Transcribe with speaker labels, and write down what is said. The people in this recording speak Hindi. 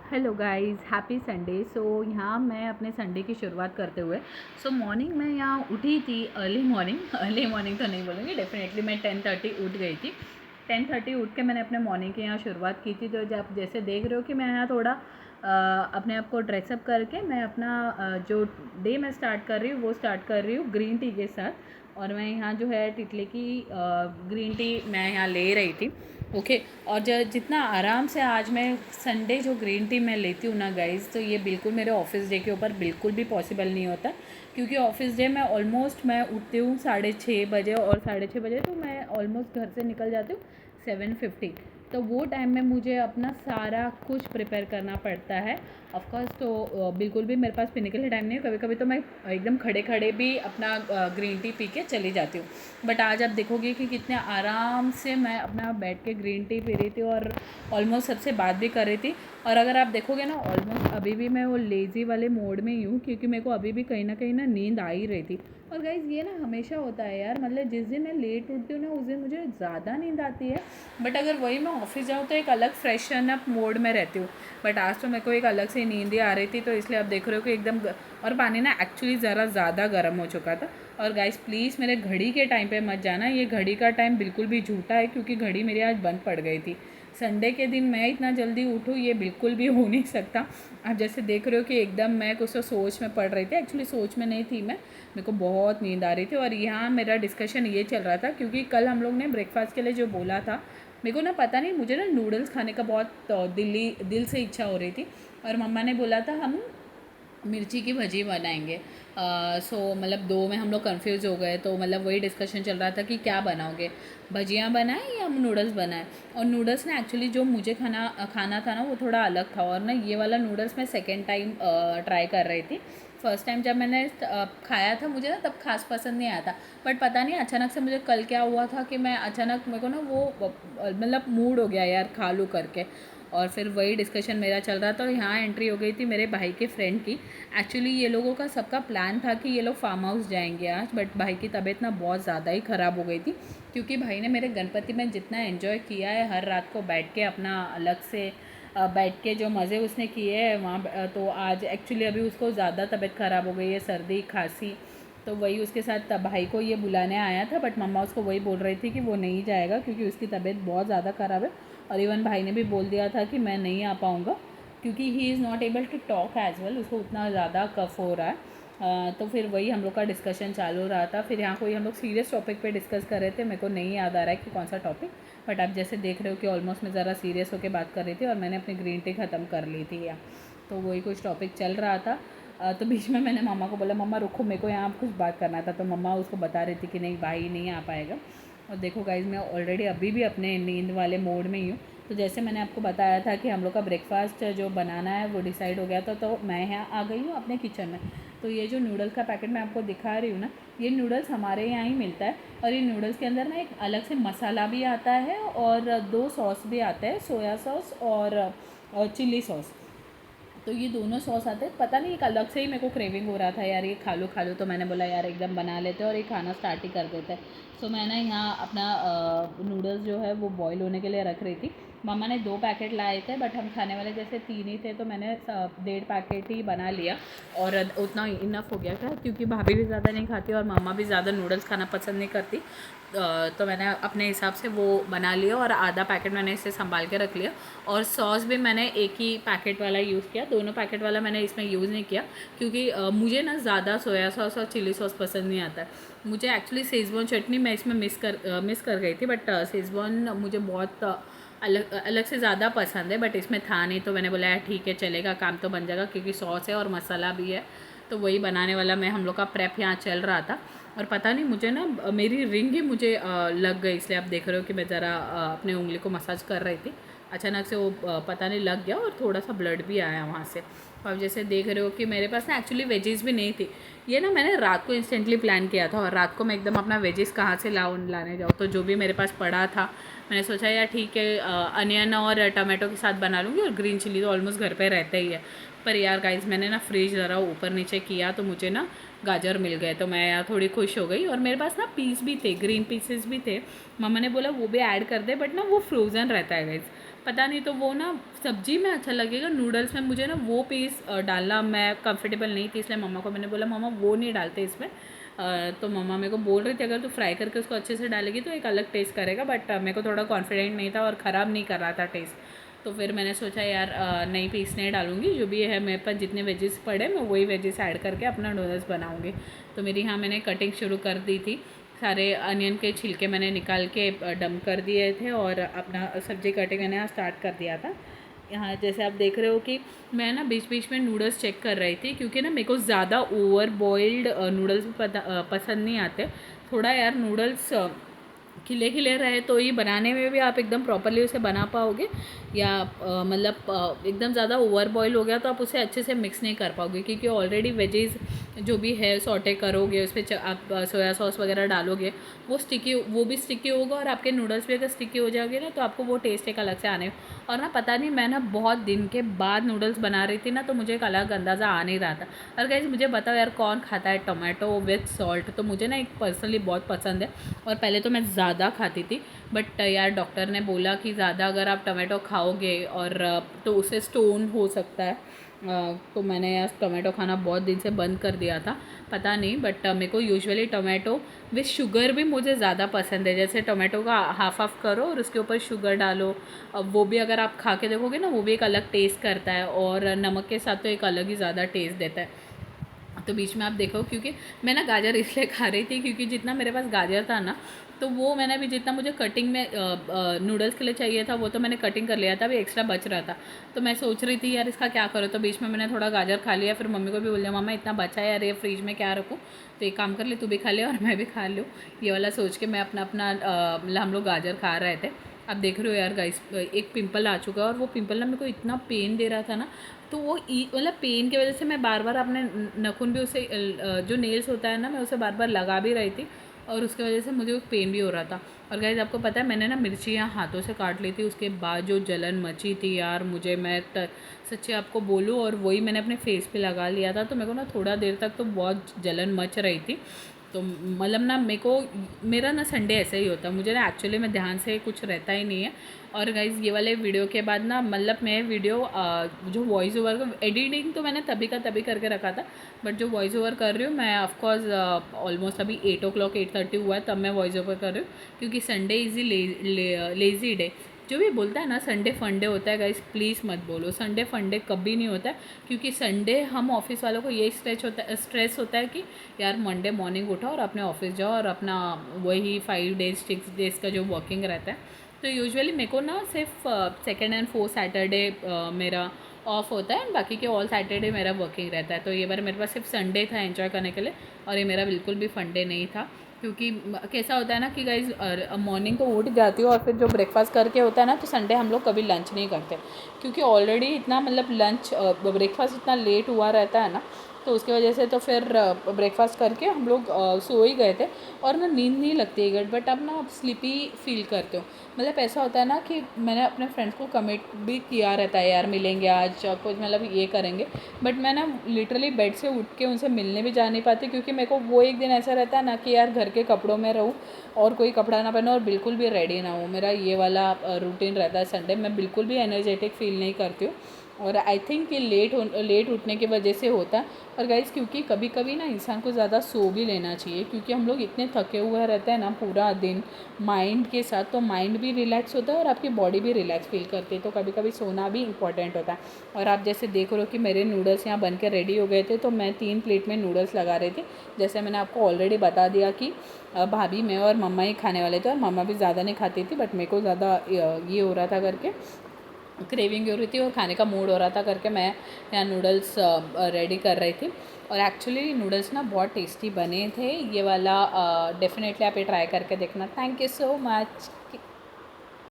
Speaker 1: Hello guys, happy Sunday. So यहाँ मैं अपने संडे की शुरुआत करते हुए मॉर्निंग में यहाँ उठी थी। अर्ली मॉर्निंग तो नहीं बोलूँगी, डेफिनेटली मैं 10:30 उठ गई थी। 10:30 उठ के मैंने अपने मॉर्निंग की यहाँ शुरुआत की थी। तो जब जैसे देख रहे हो कि मैं यहाँ थोड़ा अपने आप को ड्रेसअप करके मैं अपना जो डे मैं स्टार्ट कर रही हूँ वो स्टार्ट कर रही हूँ ग्रीन टी के साथ। और मैं यहाँ जो है टिटले की ग्रीन टी मैं यहाँ ले रही थी। ओके। और जितना आराम से आज मैं संडे जो ग्रीन टी मैं लेती हूँ ना गाइज़, तो ये बिल्कुल मेरे ऑफिस डे के ऊपर बिल्कुल भी पॉसिबल नहीं होता। क्योंकि ऑफिस डे में ऑलमोस्ट मैं उठती हूँ 6:30 बजे, और 6:30 बजे तो मैं ऑलमोस्ट घर से निकल जाती हूँ 7:50। तो वो टाइम में मुझे अपना सारा कुछ प्रिपेयर करना पड़ता है। ऑफकोर्स तो बिल्कुल भी मेरे पास पीने के लिए टाइम नहीं है। कभी कभी तो मैं एकदम खड़े खड़े भी अपना ग्रीन टी पी के चली जाती हूँ। बट आज आप देखोगे कि कितने आराम से मैं अपना बैठ के ग्रीन टी पी रही थी और ऑलमोस्ट सबसे बात भी कर रही थी। और अगर आप देखोगे ना, ऑलमोस्ट अभी भी मैं वो लेज़ी वाले मोड में ही हूँ, क्योंकि मेरे को अभी भी कहीं ना नींद आ ही रही थी। और गाइज़ ये ना हमेशा होता है यार, मतलब जिस दिन मैं लेट उठती हूँ ना उस दिन मुझे ज़्यादा नींद आती है। बट अगर वही मैं ऑफिस जाऊँ तो एक अलग फ्रेशन अप मोड में रहती हूँ। बट आज तो मेरे को एक अलग से नींद ही आ रही थी, तो इसलिए आप देख रहे हो कि एकदम और पानी ना एक्चुअली ज़रा ज़्यादा गर्म हो चुका था। और गाइस प्लीज़ मेरे घड़ी के टाइम पे मत जाना, ये घड़ी का टाइम बिल्कुल भी झूठा है, क्योंकि घड़ी मेरी आज बंद पड़ गई थी। संडे के दिन मैं इतना जल्दी उठूँ ये बिल्कुल भी हो नहीं सकता। आप जैसे देख रहे हो कि एकदम मैं कुछ तो सोच में पड़ रही थी, एक्चुअली सोच में नहीं थी मैं, मेरे को बहुत नींद आ रही थी। और यहाँ मेरा डिस्कशन ये चल रहा था, क्योंकि कल हम लोग ने ब्रेकफास्ट के लिए जो बोला था, मेरे को ना पता नहीं, मुझे ना नूडल्स खाने का बहुत दिल से इच्छा हो रही थी। और मम्मा ने बोला था हम मिर्ची की भजी बनाएंगे। सो मतलब दो में हम लोग कंफ्यूज हो गए, तो मतलब वही डिस्कशन चल रहा था कि क्या बनाओगे, भजियाँ बनाएं या हम नूडल्स बनाएं। और नूडल्स ना एक्चुअली जो मुझे खाना था ना वो थोड़ा अलग था, और ना ये वाला नूडल्स मैं सेकेंड टाइम ट्राई कर रही थी। फर्स्ट टाइम जब मैंने खाया था मुझे ना तब खास पसंद नहीं आया था। बट पता नहीं अचानक से मुझे कल क्या हुआ था कि मैं अचानक मेरे को ना वो मतलब मूड हो गया यार खा लूँ करके। और फिर वही डिस्कशन मेरा चल रहा था, और यहाँ एंट्री हो गई थी मेरे भाई के फ्रेंड की। एक्चुअली ये लोगों का सबका प्लान था कि ये लोग फार्म हाउस जाएंगे आज, बट भाई की तबीयत ना बहुत ज़्यादा ही ख़राब हो गई थी। क्योंकि भाई ने मेरे गणपति में जितना एंजॉय किया है हर रात को बैठ के अपना अलग से बैठ के जो मज़े उसने किए हैं वहाँ, तो आज एक्चुअली अभी उसको ज़्यादा तबीयत ख़राब हो गई है, सर्दी खांसी। तो वही उसके साथ भाई को ये बुलाने आया था, बट मम्मा उसको वही बोल रही थी कि वो नहीं जाएगा क्योंकि उसकी तबीयत बहुत ज़्यादा ख़राब है। और इवन भाई ने भी बोल दिया था कि मैं नहीं आ पाऊँगा, क्योंकि he is not able to talk as well, उसको उतना ज़्यादा कफ हो रहा है। तो फिर वही हम लोग का डिस्कशन चालू रहा था। फिर यहाँ कोई हम लोग सीरियस टॉपिक पे डिस्कस कर रहे थे, मेरे को नहीं याद आ रहा है कि कौन सा टॉपिक। बट आप जैसे देख रहे हो कि ऑलमोस्ट मैं ज़रा सीरियस होकर बात कर रही थी, और मैंने अपनी ग्रीन टी ख़त्म कर ली थी यहाँ। तो वही कुछ टॉपिक चल रहा था। तो बीच में मैंने मम्मा को बोला, मम्मा रुको, मेरे को यहाँ कुछ बात करना था। तो मम्मा उसको बता रही थी कि नहीं भाई नहीं आ पाएगा। और देखो गाइज़ मैं ऑलरेडी अभी भी अपने नींद वाले मोड में ही हूँ। तो जैसे मैंने आपको बताया था कि हम लोग का ब्रेकफास्ट जो बनाना है वो डिसाइड हो गया था, तो मैं यहाँ आ गई हूँ अपने किचन में। तो ये जो नूडल्स का पैकेट मैं आपको दिखा रही हूँ ना, ये नूडल्स हमारे यहाँ ही मिलता है। और ये नूडल्स के अंदर ना एक अलग से मसाला भी आता है, और 2 सॉस भी आता है, सोया सॉस और चिल्ली सॉस। तो ये दोनों सॉस आते हैं। पता नहीं एक अलग से ही मेरे को क्रेविंग हो रहा था यार, ये खा लो खा लो, तो मैंने बोला यार एकदम बना लेते हैं और ये खाना स्टार्ट ही कर देते हैं। सो मैंने यहाँ अपना नूडल्स जो है वो बॉईल होने के लिए रख रही थी। मम्मा ने 2 पैकेट लाए थे, बट हम खाने वाले जैसे 3 ही थे, तो मैंने 1.5 पैकेट ही बना लिया। और उतना इनफ हो गया था, क्योंकि भाभी भी ज़्यादा नहीं खाती और मम्मा भी ज़्यादा नूडल्स खाना पसंद नहीं करती। तो मैंने अपने हिसाब से वो बना लिया, और आधा पैकेट मैंने इसे संभाल के रख लिया। और सॉस भी मैंने एक ही पैकेट वाला यूज़ किया, दोनों पैकेट वाला मैंने इसमें यूज़ नहीं किया, क्योंकि मुझे ना ज़्यादा सोया सॉस और चिली सॉस पसंद नहीं आता है। मुझे एक्चुअली शेज़वान चटनी मैं इसमें मिस कर गई थी, बट शेज़वान मुझे बहुत अलग अलग से ज़्यादा पसंद है, बट इसमें था नहीं, तो मैंने बोला यार ठीक है चलेगा, काम तो बन जाएगा, क्योंकि सॉस है और मसाला भी है। तो वही बनाने वाला मैं हम लोग का प्रेप यहाँ चल रहा था। और पता नहीं मुझे ना मेरी रिंग ही मुझे लग गई, इसलिए आप देख रहे हो कि मैं ज़रा अपने उंगली को मसाज कर रही थी। अचानक से वो पता नहीं लग गया, और थोड़ा सा ब्लड भी आया वहाँ से। और जैसे देख रहे हो कि मेरे पास ना एक्चुअली वेजेस भी नहीं थी। ये ना मैंने रात को इंस्टेंटली प्लान किया था, और रात को मैं एकदम अपना वेजेस कहाँ से लाने जाऊँ, तो जो भी मेरे पास पड़ा था मैंने सोचा यार ठीक है अनियन और टमाटो के साथ बना लूँगी, और ग्रीन चिली तो ऑलमोस्ट घर पे रहता ही है। पर यार गाइस मैंने ना फ्रिज ज़रा ऊपर नीचे किया, तो मुझे ना गाजर मिल गए, तो मैं यार थोड़ी खुश हो गई। और मेरे पास ना पीस भी थे, ग्रीन पीसेस भी थे। मम्मा ने बोला वो भी ऐड कर दे, बट ना वो फ्रोज़न रहता है गाइस। पता नहीं, तो वो ना सब्जी में अच्छा लगेगा, नूडल्स में मुझे ना वो पीस डालना मैं कंफर्टेबल नहीं थी, इसलिए मम्मा को मैंने बोला मम्मा वो नहीं डालते इसमें। तो मम्मा मेरे को बोल रही थी अगर तू फ्राई करके उसको अच्छे से डालेगी तो एक अलग टेस्ट करेगा, बट मेरे को थोड़ा कॉन्फिडेंट नहीं था और ख़राब नहीं कर रहा था टेस्ट। तो फिर मैंने सोचा यार नई पीस नहीं डालूंगी, जो भी है मेरे पास जितने वेजेस पड़े मैं वही वेजेस ऐड करके अपना नूडल्स बनाऊंगी। तो मेरी यहाँ मैंने कटिंग शुरू कर दी थी, सारे अनियन के छिलके मैंने निकाल के डंप कर दिए थे और अपना सब्जी कटिंग मैंने यहाँ स्टार्ट कर दिया था। यहाँ जैसे आप देख रहे हो कि मैं ना बीच बीच में नूडल्स चेक कर रही थी, क्योंकि ना मेरे को ज़्यादा ओवर बॉइल्ड नूडल्स पसंद नहीं आते। थोड़ा यार नूडल्स खिले खिले रहे तो ही बनाने में भी आप एकदम प्रॉपरली उसे बना पाओगे, या मतलब एकदम ज़्यादा ओवर बॉयल हो गया तो आप उसे अच्छे से मिक्स नहीं कर पाओगे, क्योंकि ऑलरेडी वेजीज जो भी है सॉटे करोगे उस पर आप सोया सॉस वगैरह डालोगे, वो भी स्टिकी होगा और आपके नूडल्स भी अगर स्टिकी हो जाओगे ना तो आपको वो टेस्ट एक अलग से आने। और ना पता नहीं मैं ना बहुत दिन के बाद नूडल्स बना रही थी ना, तो मुझे एक अलग अंदाज़ा आ नहीं रहा था। और गाइस मुझे बताओ यार कौन खाता है टोमेटो विथ सॉल्ट, तो मुझे ना एक पर्सनली बहुत पसंद है और पहले तो मैं ज़्यादा खाती थी, बट यार डॉक्टर ने बोला कि ज़्यादा अगर आप टमाटो खाओगे और तो उसे स्टोन हो सकता है। तो मैंने यार टमाटो खाना बहुत दिन से बंद कर दिया था, पता नहीं, बट मेरे को यूजुअली टमाटो विथ शुगर भी मुझे ज़्यादा पसंद है। जैसे टमाटो का हाफ हाफ करो और उसके ऊपर शुगर डालो, अब वो भी अगर आप खा के देखोगे ना वो भी एक अलग टेस्ट करता है, और नमक के साथ तो एक अलग ही ज़्यादा टेस्ट देता है। तो बीच में आप देखो, क्योंकि मैं ना गाजर इसलिए खा रही थी क्योंकि जितना मेरे पास गाजर था ना, तो वो मैंने अभी जितना मुझे कटिंग में नूडल्स के लिए चाहिए था वो तो मैंने कटिंग कर लिया था, अभी एक्स्ट्रा बच रहा था। तो मैं सोच रही थी यार इसका क्या करो, तो बीच में मैंने थोड़ा गाजर खा लिया, फिर मम्मी को भी बोल दिया मम्मा इतना बचा है यार ये फ्रिज में क्या रखूँ, तो एक काम कर ले तू भी खा ले और मैं भी खा लूँ, ये वाला सोच के मैं अपना अपना मतलब हम लोग गाजर खा रहे थे। अब देख रहे हो यार गाइस एक पिंपल आ चुका है, और वो पिंपल ना मेरे को इतना पेन दे रहा था ना, तो वो मतलब पेन की वजह से मैं बार बार अपने नाखून भी उसे जो नेल्स होता है ना मैं उसे बार बार लगा भी रही थी, और उसकी वजह से मुझे पेन भी हो रहा था। और गाइस आपको पता है मैंने ना मिर्चियाँ हाथों से काट ली थी, उसके बाद जो जलन मची थी यार मुझे, मैं सच्ची आपको बोलूँ, और वही मैंने अपने फेस पे लगा लिया था, तो मेरे को ना थोड़ा देर तक तो बहुत जलन मच रही थी। तो मतलब ना मेरा ना संडे ऐसा ही होता है, मुझे ना एक्चुअली में ध्यान से कुछ रहता ही नहीं है। और गाइज़ ये वाले वीडियो के बाद ना मतलब मैं वीडियो जो वॉइस ओवर का एडिटिंग तो मैंने तभी का तभी करके रखा था, बट जो वॉइस ओवर कर रही हूँ मैं ऑफकोर्स ऑलमोस्ट अभी 8 o'clock 8:30 हुआ है तब मैं वॉइस ओवर कर रही हूँ, क्योंकि संडे इज़ लेज़ी डे। जो भी बोलता है ना संडे फंडे होता है गाइस, प्लीज़ मत बोलो संडे फंडे, कभी नहीं होता है, क्योंकि संडे हम ऑफिस वालों को ये स्ट्रेस होता है कि यार मंडे मॉर्निंग उठाओ और अपने ऑफिस जाओ और अपना वही 5 days 6 days का जो वर्किंग रहता है। तो यूजुअली मेरे को ना सिर्फ सेकेंड एंड फोर्थ सैटरडे मेरा ऑफ होता है, बाकी के ऑल सैटरडे मेरा वर्किंग रहता है। तो ये बार मेरे पास सिर्फ संडे था एंजॉय करने के लिए, और ये मेरा बिल्कुल भी फंडे नहीं था, क्योंकि कैसा होता है ना कि गाइज मॉर्निंग तो उठ जाती हो और फिर जो ब्रेकफास्ट करके होता है ना, तो संडे हम लोग कभी लंच नहीं करते, क्योंकि ऑलरेडी इतना मतलब लंच ब्रेकफास्ट इतना लेट हुआ रहता है ना, तो उसकी वजह से तो फिर ब्रेकफास्ट करके हम लोग सो ही गए थे, और ना नींद नहीं लगती है गट, बट अब ना आप स्लीपी फील करते हो। मतलब ऐसा होता है ना कि मैंने अपने फ्रेंड्स को कमिट भी किया रहता है यार मिलेंगे आज कुछ मतलब ये करेंगे, बट मैं ना लिटरली बेड से उठ के उनसे मिलने भी जा नहीं पाती, क्योंकि मेरे को वो एक दिन ऐसा रहता है ना कि यार घर के कपड़ों में रहूँ और कोई कपड़ा ना पहनो और बिल्कुल भी रेडी ना हो, मेरा ये वाला रूटीन रहता है संडे, मैं बिल्कुल भी एनर्जेटिक फील नहीं करती हूँ। और आई थिंक ये लेट उठने की वजह से होता है। और गाइज़ क्योंकि कभी कभी ना इंसान को ज़्यादा सो भी लेना चाहिए, क्योंकि हम लोग इतने थके हुए रहते हैं ना पूरा दिन माइंड के साथ, तो माइंड भी रिलैक्स होता है और आपकी बॉडी भी रिलैक्स फील करती है, तो कभी कभी सोना भी इंपॉर्टेंट होता है। और आप जैसे देख रहे हो कि मेरे नूडल्स यहाँ बन के रेडी हो गए थे, तो मैं 3 प्लेट में नूडल्स लगा रही थी। जैसे मैंने आपको ऑलरेडी बता दिया कि भाभी मैं और मम्मा ही खाने वाले थे, और मम्मा भी ज़्यादा नहीं खाती थी, बट मेरे को ज़्यादा ये हो रहा था करके क्रेविंग हो रही थी और खाने का मूड हो रहा था करके मैं यहाँ नूडल्स रेडी कर रही थी। और एक्चुअली नूडल्स ना बहुत टेस्टी बने थे, ये वाला डेफिनेटली आप ये ट्राई करके देखना। Thank you so much.